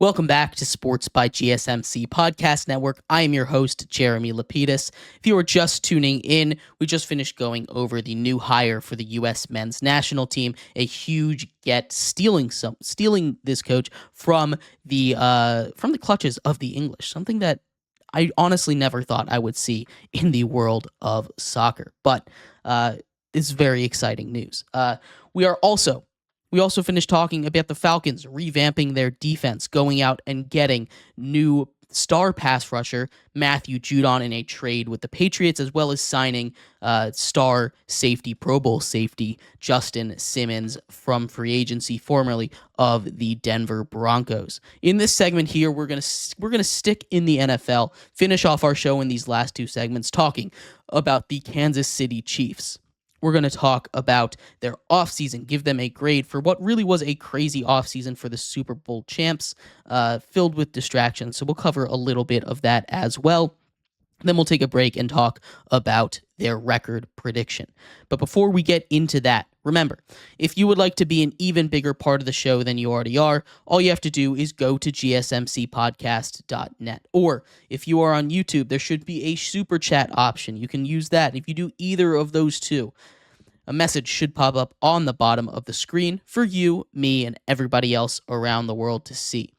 Welcome back to Sports by GSMC Podcast Network. I am your host, Jeremy Lapidus. If you are just tuning in, we just finished going over the new hire for the U.S. men's national team. A huge get, stealing this coach from the clutches of the English. Something that I honestly never thought I would see in the world of soccer, but it's very exciting news. We also finished talking about the Falcons revamping their defense, going out and getting new star pass rusher Matthew Judon in a trade with the Patriots, as well as signing star safety, Pro Bowl safety Justin Simmons from free agency, formerly of the Denver Broncos. In this segment here, we're gonna stick in the NFL, finish off our show in these last two segments talking about the Kansas City Chiefs. We're going to talk about their offseason, give them a grade for what really was a crazy offseason for the Super Bowl champs, filled with distractions. So we'll cover a little bit of that as well. Then we'll take a break and talk about their record prediction. But before we get into that, remember, if you would like to be an even bigger part of the show than you already are, all you have to do is go to gsmcpodcast.net. Or if you are on YouTube, there should be a super chat option. You can use that. If you do either of those two, a message should pop up on the bottom of the screen for you, me, and everybody else around the world to see.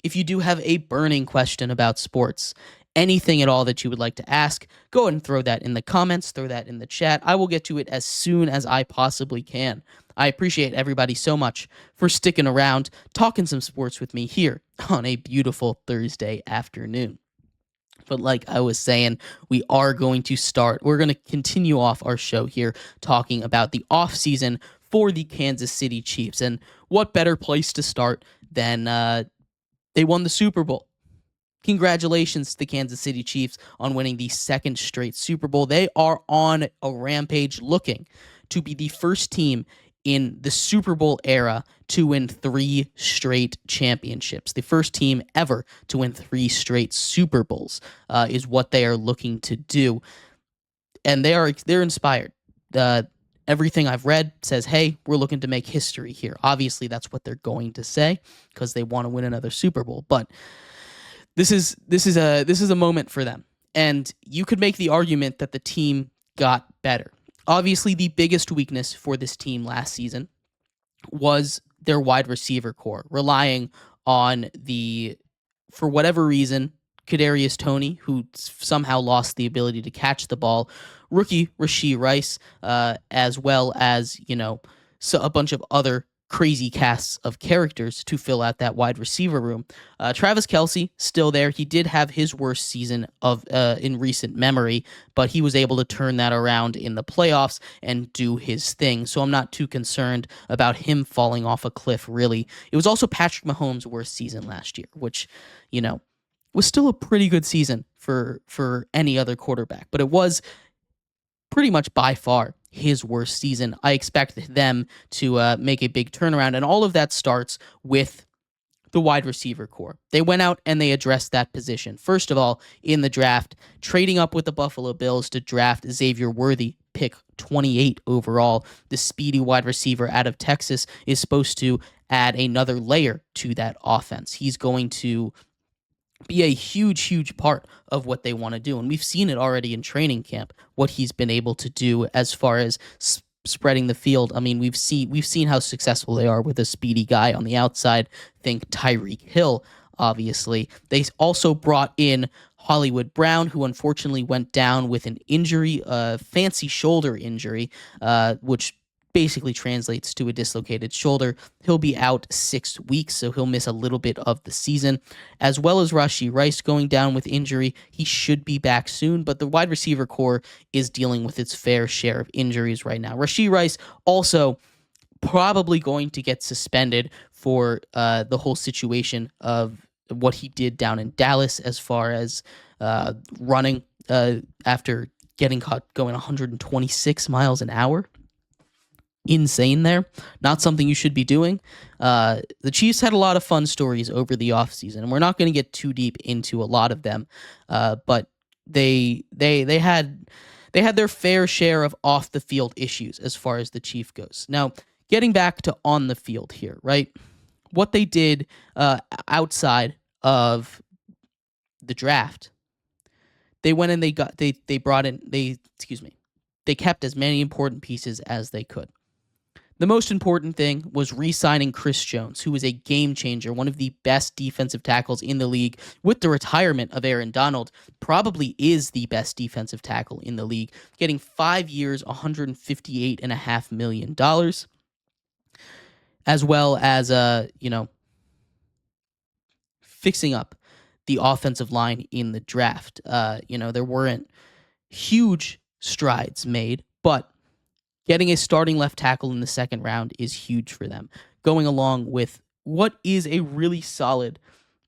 If you do have a burning question about sports, anything at all that you would like to ask, go ahead and throw that in the comments, throw that in the chat. I will get to it as soon as I possibly can. I appreciate everybody so much for sticking around, talking some sports with me here on a beautiful Thursday afternoon. But like I was saying, we're going to continue off our show here talking about the offseason for the Kansas City Chiefs. And what better place to start than they won the Super Bowl. Congratulations to the Kansas City Chiefs on winning the second straight Super Bowl. They are on a rampage, looking to be the first team in the Super Bowl era to win 3 straight championships. The first team ever to win 3 straight Super Bowls is what they are looking to do. And they're inspired. Everything I've read says, hey, we're looking to make history here. Obviously, that's what they're going to say because they want to win another Super Bowl. But this is a moment for them. And you could make the argument that the team got better. Obviously, the biggest weakness for this team last season was their wide receiver core, relying on for whatever reason, Kadarius Toney, who somehow lost the ability to catch the ball, rookie Rashee Rice, as well as, a bunch of other crazy casts of characters to fill out that wide receiver room. Travis Kelce, still there. He did have his worst season in recent memory, but he was able to turn that around in the playoffs and do his thing. So I'm not too concerned about him falling off a cliff, really. It was also Patrick Mahomes' worst season last year, which, was still a pretty good season for any other quarterback, but it was pretty much by far his worst season. I expect them to make a big turnaround, and all of that starts with the wide receiver core. They went out and they addressed that position. First of all, in the draft, trading up with the Buffalo Bills to draft Xavier Worthy, pick 28 overall. The speedy wide receiver out of Texas is supposed to add another layer to that offense. He's going to be a huge, huge part of what they want to do. And we've seen it already in training camp, what he's been able to do as far as spreading the field. I mean, we've seen how successful they are with a speedy guy on the outside. Think Tyreek Hill, obviously. They also brought in Hollywood Brown, who unfortunately went down with an injury, a fancy shoulder injury, which basically translates to a dislocated shoulder. He'll be out 6 weeks, so he'll miss a little bit of the season, as well as Rashee Rice going down with injury. He should be back soon, but the wide receiver core is dealing with its fair share of injuries right now. Rashee Rice also probably going to get suspended for the whole situation of what he did down in Dallas as far as running after getting caught going 126 miles an hour. Insane there. Not something you should be doing. The Chiefs had a lot of fun stories over the offseason, and we're not going to get too deep into a lot of them, but they had their fair share of off-the-field issues as far as the Chief goes. Now, getting back to on the field here, right? what they did outside of the draft, they went and they brought in they kept as many important pieces as they could. The most important thing was re-signing Chris Jones, who was a game changer, one of the best defensive tackles in the league. With the retirement of Aaron Donald, probably is the best defensive tackle in the league, getting 5 years, $158.5 million, as well as fixing up the offensive line in the draft. There weren't huge strides made, but getting a starting left tackle in the second round is huge for them, going along with what is a really solid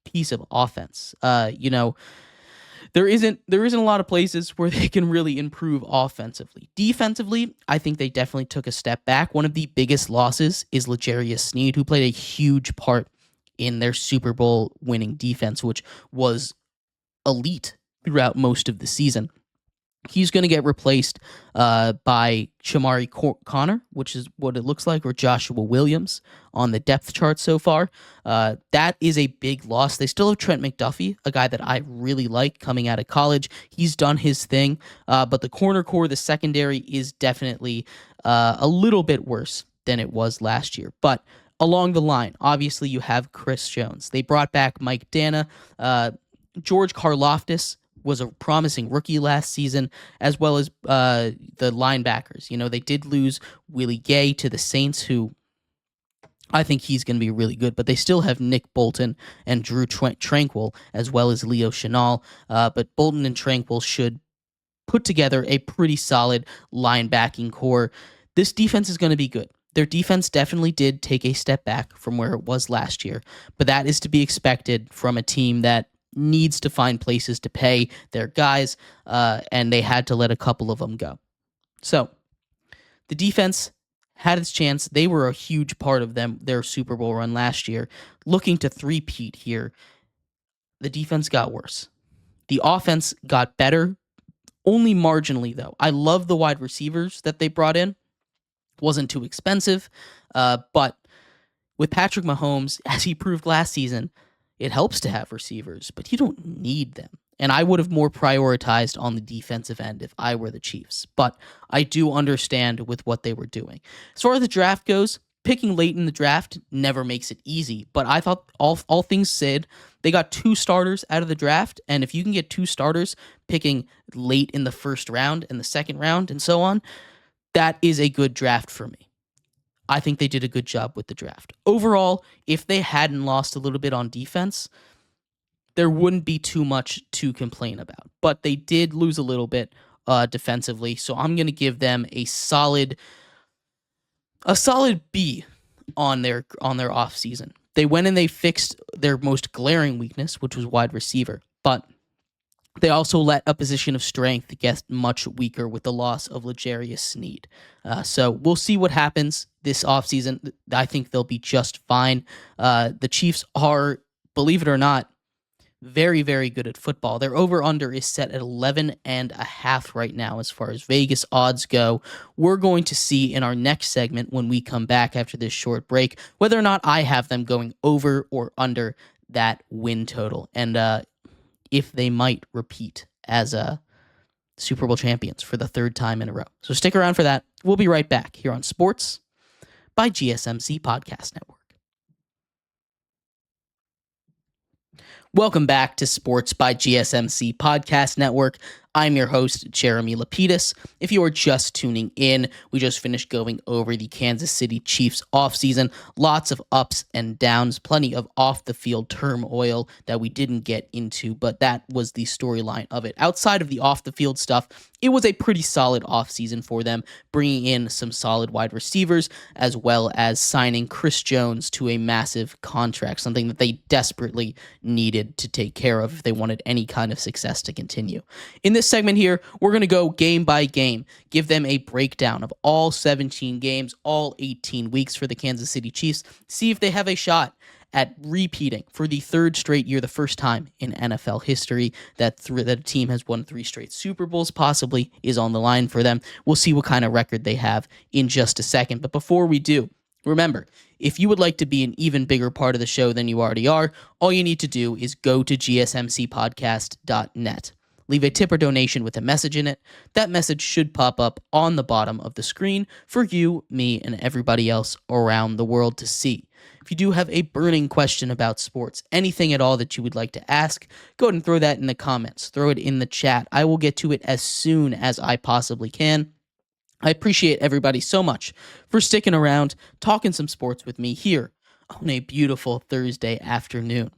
piece of offense. There isn't a lot of places where they can really improve offensively. Defensively, I think they definitely took a step back. One of the biggest losses is L'Jarius Sneed, who played a huge part in their Super Bowl winning defense, which was elite throughout most of the season. He's going to get replaced by Shamari Connor, which is what it looks like, or Joshua Williams on the depth chart so far. That is a big loss. They still have Trent McDuffie, a guy that I really like coming out of college. He's done his thing, but the corner core, the secondary, is definitely a little bit worse than it was last year. But along the line, obviously you have Chris Jones. They brought back Mike Dana. George Karlaftis was a promising rookie last season, as well as the linebackers. They did lose Willie Gay to the Saints, who I think he's going to be really good, but they still have Nick Bolton and Drew Tranquil, as well as Leo Chenal. But Bolton and Tranquil should put together a pretty solid linebacking core. This defense is going to be good. Their defense definitely did take a step back from where it was last year, but that is to be expected from a team that needs to find places to pay their guys, and they had to let a couple of them go. So the defense had its chance. They were a huge part of their Super Bowl run last year. Looking to three-peat here, the defense got worse. The offense got better, only marginally, though. I love the wide receivers that they brought in. Wasn't too expensive, but with Patrick Mahomes, as he proved last season, it helps to have receivers, but you don't need them. And I would have more prioritized on the defensive end if I were the Chiefs. But I do understand with what they were doing. As far as the draft goes, picking late in the draft never makes it easy. But I thought all things said, they got 2 starters out of the draft. And if you can get 2 starters picking late in the first round and the second round and so on, that is a good draft for me. I think they did a good job with the draft. Overall, if they hadn't lost a little bit on defense, there wouldn't be too much to complain about. But they did lose a little bit defensively, so I'm going to give them a solid B on their offseason. They went and they fixed their most glaring weakness, which was wide receiver. But they also let a position of strength get much weaker with the loss of L'Jarius Sneed. So we'll see what happens this offseason. I think they'll be just fine. The Chiefs are, believe it or not, very, very good at football. Their over-under is set at 11.5 right now as far as Vegas odds go. We're going to see in our next segment when we come back after this short break whether or not I have them going over or under that win total, and if they might repeat as Super Bowl champions for the 3rd time in a row. So stick around for that. We'll be right back here on Sports by GSMC Podcast Network. Welcome back to Sports by GSMC Podcast Network. I'm your host, Jeremy Lapidus. If you are just tuning in, we just finished going over the Kansas City Chiefs offseason. Lots of ups and downs, plenty of off-the-field turmoil that we didn't get into, but that was the storyline of it. Outside of the off-the-field stuff, it was a pretty solid offseason for them, bringing in some solid wide receivers, as well as signing Chris Jones to a massive contract, something that they desperately needed to take care of if they wanted any kind of success to continue. In this segment here, we're going to go game by game, give them a breakdown of all 17 games, all 18 weeks for the Kansas City Chiefs, see if they have a shot at repeating for the 3rd straight year, the first time in NFL history that a team has won 3 straight Super Bowls possibly is on the line for them. We'll see what kind of record they have in just a second. But before we do, Remember, if you would like to be an even bigger part of the show than you already are, all you need to do is go to gsmcpodcast.net. Leave a tip or donation with a message in it. That message should pop up on the bottom of the screen for you, me, and everybody else around the world to see. If you do have a burning question about sports, anything at all that you would like to ask, go ahead and throw that in the comments. Throw it in the chat. I will get to it as soon as I possibly can. I appreciate everybody so much for sticking around, talking some sports with me here on a beautiful Thursday afternoon.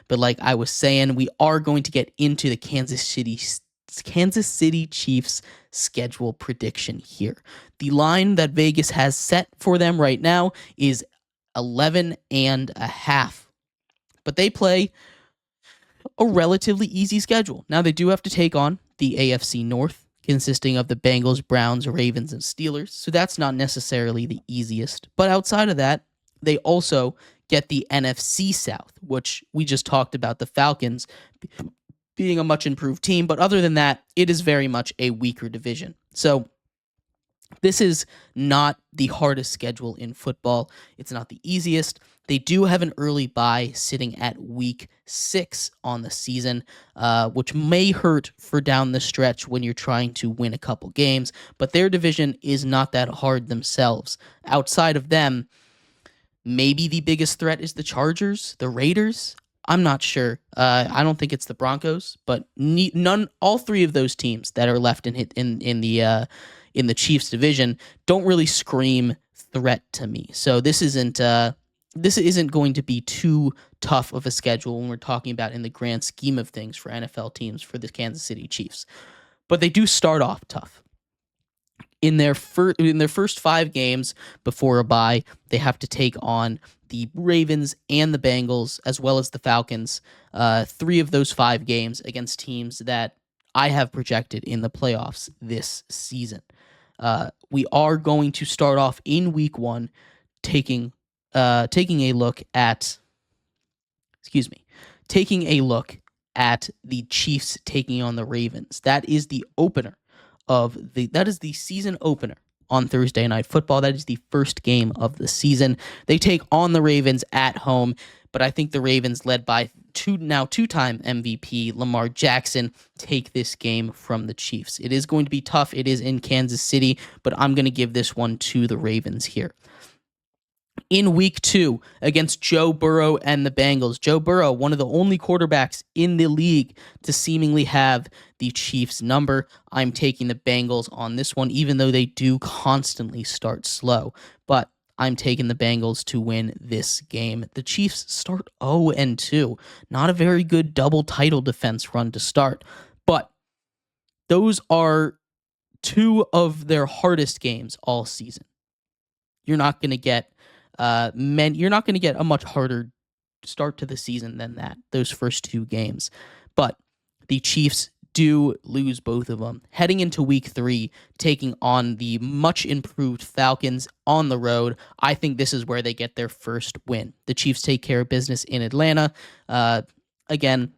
But like I was saying, we are going to get into the Kansas City Chiefs schedule prediction here. The line that Vegas has set for them right now is 11.5. But they play a relatively easy schedule. Now they do have to take on the AFC North, consisting of the Bengals, Browns, Ravens, and Steelers. So that's not necessarily the easiest. But outside of that, they also get the NFC South, which we just talked about the Falcons being a much improved team. But other than that, it is very much a weaker division. So this is not the hardest schedule in football. It's not the easiest. They do have an early bye sitting at week 6 on the season, which may hurt for down the stretch when you're trying to win a couple games, but their division is not that hard themselves. Outside of them, maybe the biggest threat is the Chargers, the Raiders. I'm not sure. I don't think it's the Broncos, but all three of those teams that are left in the Chiefs division don't really scream threat to me. So this isn't going to be too tough of a schedule when we're talking about in the grand scheme of things for NFL teams for the Kansas City Chiefs. But they do start off tough. In their first 5 games before a bye, they have to take on the Ravens and the Bengals, as well as the Falcons. 3 of those 5 games against teams that I have projected in the playoffs this season. We are going to start off in week 1 taking a look at the Chiefs taking on the Ravens. That is the season opener on Thursday Night Football. That is the first game of the season. They take on the Ravens at home, but I think the Ravens, led by two-time MVP Lamar Jackson, take this game from the Chiefs. It is going to be tough. It is in Kansas City, but I'm going to give this one to the Ravens here. In week 2 against Joe Burrow and the Bengals. Joe Burrow, one of the only quarterbacks in the league to seemingly have the Chiefs number. I'm taking the Bengals on this one, even though they do constantly start slow. But I'm taking the Bengals to win this game. The Chiefs start 0-2. Not a very good double title defense run to start. But those are 2 of their hardest games all season. You're not going to get a much harder start to the season than that, those first 2 games. But the Chiefs do lose both of them. Heading into week 3, taking on the much improved Falcons on the road, I think this is where they get their first win. The Chiefs take care of business in Atlanta. Again,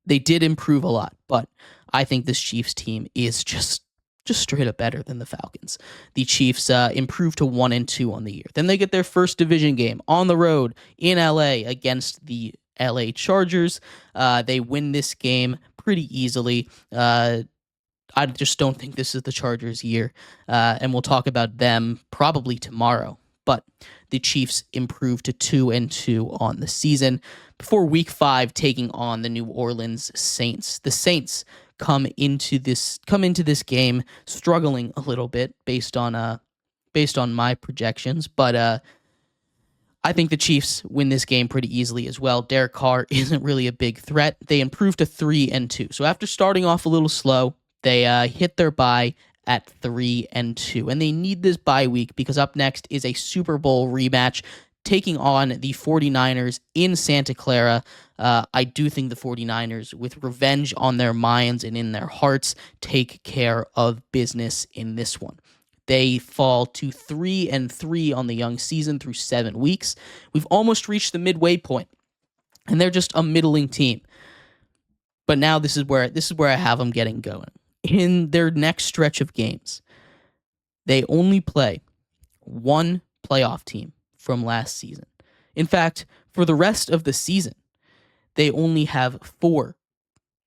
they did improve a lot, but I think this Chiefs team is just straight up better than the Falcons. The Chiefs improved to 1-2 on the year. Then they get their first division game on the road in LA against the LA Chargers. They win this game pretty easily. I just don't think this is the Chargers' year, and we'll talk about them probably tomorrow. But the Chiefs improved to 2-2 on the season before week 5 taking on the New Orleans Saints. The Saints come into this game struggling a little bit based on my projections, but I think the Chiefs win this game pretty easily as well. Derek Carr isn't really a big threat. They improve to 3-2. So after starting off a little slow, they hit their bye at 3-2, and they need this bye week because up next is a Super Bowl rematch taking on the 49ers in Santa Clara. I do think the 49ers, with revenge on their minds and in their hearts, take care of business in this one. They fall to 3-3 on the young season through 7 weeks. We've almost reached the midway point, and they're just a middling team. But now this is where I have them getting going. In their next stretch of games, they only play 1 playoff team from last season. In fact, for the rest of the season, they only have 4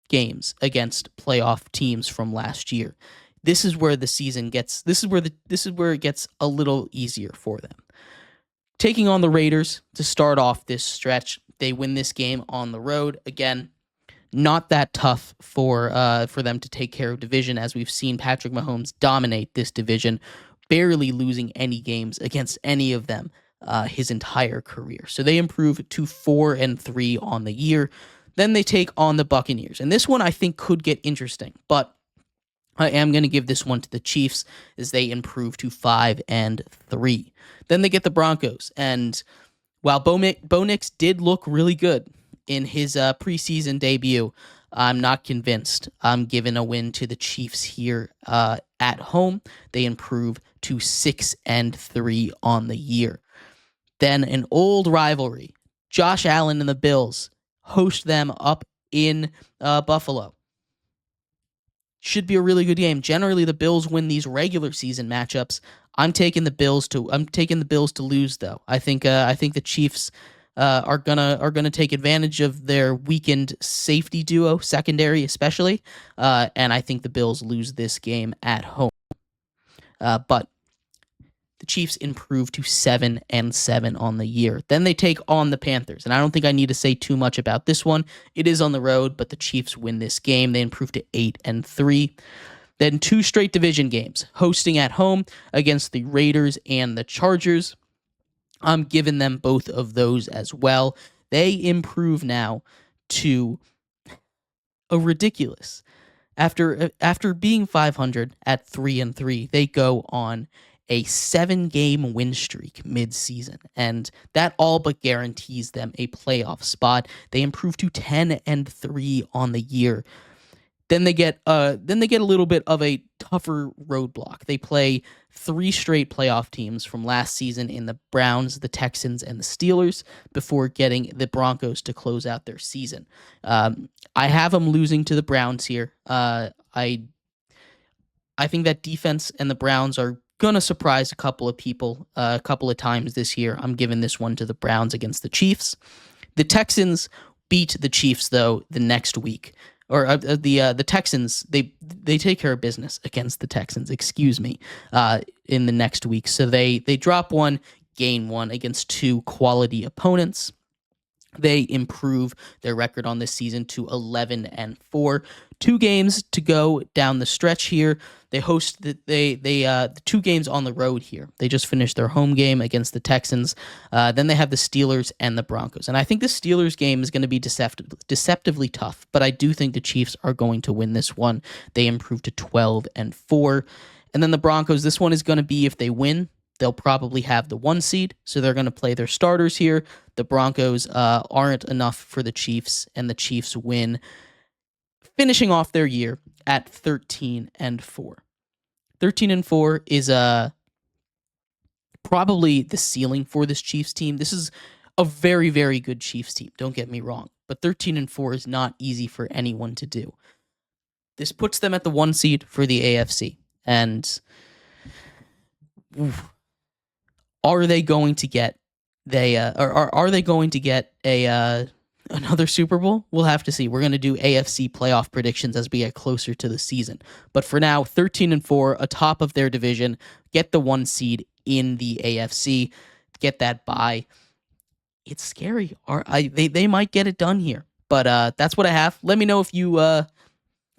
games against playoff teams from last year. This is where the season gets this is where it gets a little easier for them. Taking on the Raiders to start off this stretch, they win this game on the road. Again, not that tough for them to take care of division, as we've seen Patrick Mahomes dominate this division, barely losing any games against any of them his entire career. So they improve to 4-3 on the year. Then they take on the Buccaneers. And this one I think could get interesting, but I am going to give this one to the Chiefs as they improve to 5-3. Then they get the Broncos. And while Bo Nix did look really good in his preseason debut, I'm not convinced. I'm giving a win to the Chiefs here at home. They improve to 6-3 on the year. Then an old rivalry. Josh Allen and the Bills host them up in Buffalo. Should be a really good game. Generally, the Bills win these regular season matchups. I'm taking the Bills to lose, though. I think the Chiefs are gonna take advantage of their weakened safety duo, secondary especially, and I think the Bills lose this game at home. But the Chiefs improve to 7-7 on the year. Then they take on the Panthers, and I don't think I need to say too much about this one. It is on the road, but the Chiefs win this game. They improve to 8-3. Then 2 straight division games, hosting at home against the Raiders and the Chargers. I'm giving them both of those as well. They improve now to a ridiculous. After being 500 at 3-3, they go on a 7-game win streak mid-season, and that all but guarantees them a playoff spot. They improve to 10-3 on the year. Then they get a little bit of a tougher roadblock. They play 3 straight playoff teams from last season in the Browns, the Texans, and the Steelers before getting the Broncos to close out their season. I have them losing to the Browns here. I think that defense and the Browns are gonna surprise a couple of people a couple of times this year. I'm giving this one to the Browns against the Chiefs. The Texans beat the Chiefs though the next week. Or the Texans, they take care of business against the Texans, in the next week. So they drop 1, gain 1 against 2 quality opponents. They improve their record on this season to 11-4. 2 games to go down the stretch here. They host the 2 games on the road here. They just finished their home game against the Texans. Then they have the Steelers and the Broncos. And I think the Steelers game is going to be deceptively tough, but I do think the Chiefs are going to win this one. They improve to 12-4. And then the Broncos, this one is going to be, if they win, they'll probably have the 1 seed, so they're going to play their starters here. The Broncos aren't enough for the Chiefs, and the Chiefs win, finishing off their year at 13-4. 13-4 is probably the ceiling for this Chiefs team. This is a very, very good Chiefs team, don't get me wrong, but 13-4 is not easy for anyone to do. This puts them at the 1 seed for the AFC, and are they going to get another Super Bowl? We'll have to see. We're going to do AFC playoff predictions as we get closer to the season. But for now, 13-4, atop of their division, get the 1 seed in the AFC, get that bye. It's scary. They might get it done here. But that's what I have. Let me know if you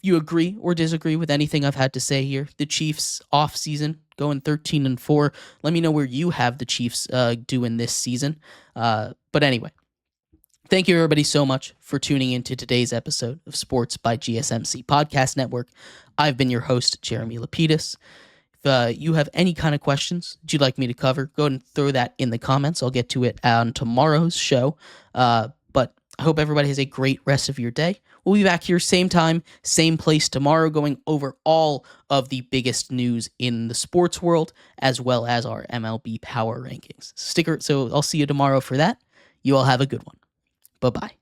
agree or disagree with anything I've had to say here. The Chiefs off season going 13-4. Let me know where you have the Chiefs doing this season. But anyway, thank you everybody so much for tuning into today's episode of Sports by GSMC Podcast Network. I've been your host, Jeremy Lapidus. If you have any kind of questions that you'd like me to cover, go ahead and throw that in the comments. I'll get to it on tomorrow's show. But I hope everybody has a great rest of your day. We'll be back here same time, same place tomorrow, going over all of the biggest news in the sports world, as well as our MLB power rankings. So I'll see you tomorrow for that. You all have a good one. Bye-bye.